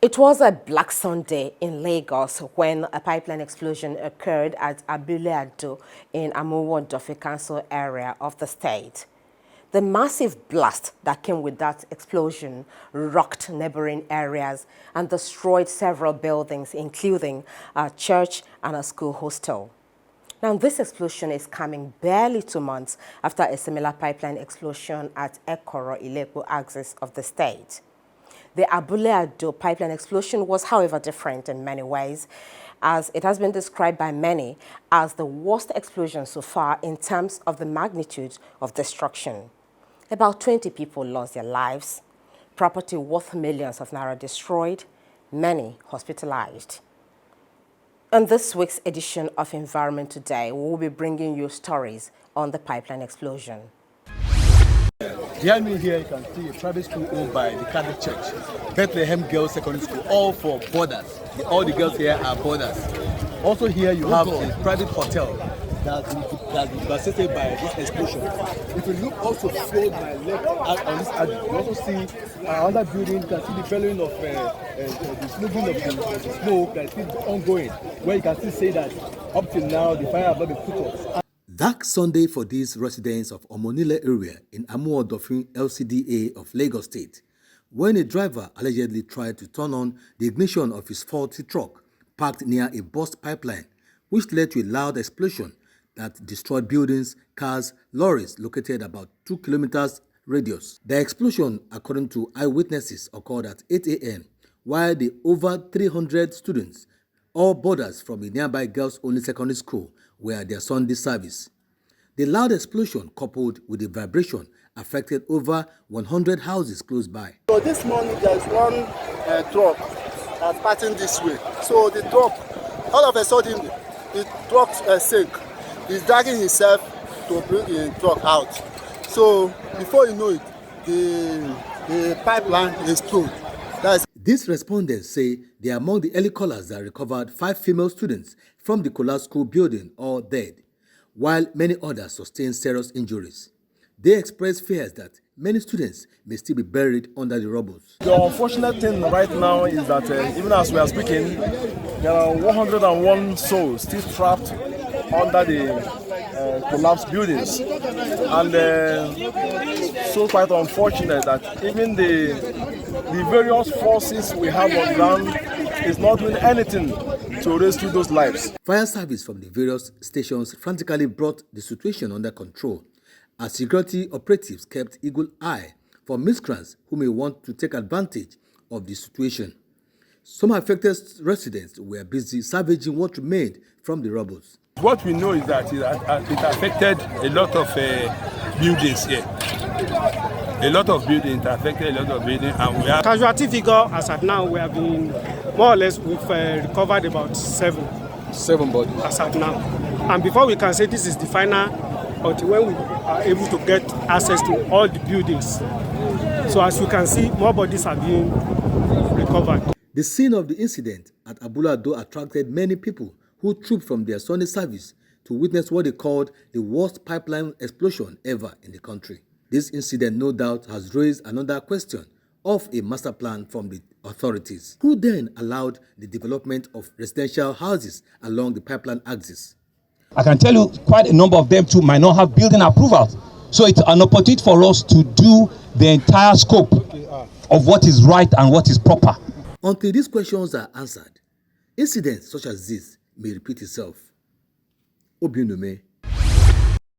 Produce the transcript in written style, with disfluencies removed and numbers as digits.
It was a Black Sunday in Lagos when a pipeline explosion occurred at Abule in Amuwo-Dofi Council area of the state. The massive blast that came with that explosion rocked neighboring areas and destroyed several buildings, including a church and a school hostel. Now, this explosion is coming barely 2 months after a similar pipeline explosion at Ekoro-Ilepo axis of the state. The Abule pipeline explosion was, however, different in many ways, as it has been described by many as the worst explosion so far in terms of the magnitude of destruction. About 20 people lost their lives, property worth millions of naira destroyed, many hospitalized. On this week's edition of Environment Today, we will be bringing you stories on the pipeline explosion. Behind me here, you can see a private school owned by the Catholic Church, Bethlehem Girls Secondary School, all for boarders. All the girls here are boarders. Also here you have a private hotel that has been devastated by this explosion. If you look also forward my left on this side, you also see another building. You can see the bellowing of the smoking of the smoke that is still ongoing, where you can still say that up till now the fire has not been put out. Dark Sunday for these residents of Omonile area in Amuwo-Dofi LCDA of Lagos State, when a driver allegedly tried to turn on the ignition of his faulty truck parked near a burst pipeline, which led to a loud explosion that destroyed buildings, cars, lorries located about 2 kilometers radius. The explosion, according to eyewitnesses, occurred at 8 a.m., while the over 300 students, all boarders from a nearby girls-only secondary school, were at their Sunday service. The loud explosion, coupled with the vibration, affected over 100 houses close by. So this morning there is one truck that's passing this way. So the truck, all of a sudden, the truck sank. He's dragging himself to bring the truck out. So before you know it, the pipeline exploded. These respondents say they are among the early callers that recovered 5 female students from the collapsed school building, all dead, while many others sustained serious injuries. They expressed fears that many students may still be buried under the rubble. The unfortunate thing right now is that even as we are speaking, there are 101 souls still trapped under the collapsed buildings. And so quite unfortunate that even the various forces we have on ground is not doing anything to rescue those lives. Fire service from the various stations frantically brought the situation under control, as security operatives kept eagle eye for miscreants who may want to take advantage of the situation. Some affected residents were busy salvaging what remained from the rubble. What we know is that it affected a lot of buildings here. A lot of buildings affected, a lot of buildings, and we have casualty figure as at now. We have been more or less we've recovered about seven bodies as at now. And before we can say this is the final, until when we are able to get access to all the buildings. So as you can see, more bodies are being recovered. The scene of the incident at Abule attracted many people who trooped from their Sunday service to witness what they called the worst pipeline explosion ever in the country. This incident, no doubt, has raised another question of a master plan from the authorities, who then allowed the development of residential houses along the pipeline axis. I can tell you quite a number of them too might not have building approval. So it's an opportunity for us to do the entire scope of what is right and what is proper. Until these questions are answered, incidents such as this may repeat itself. Obinume.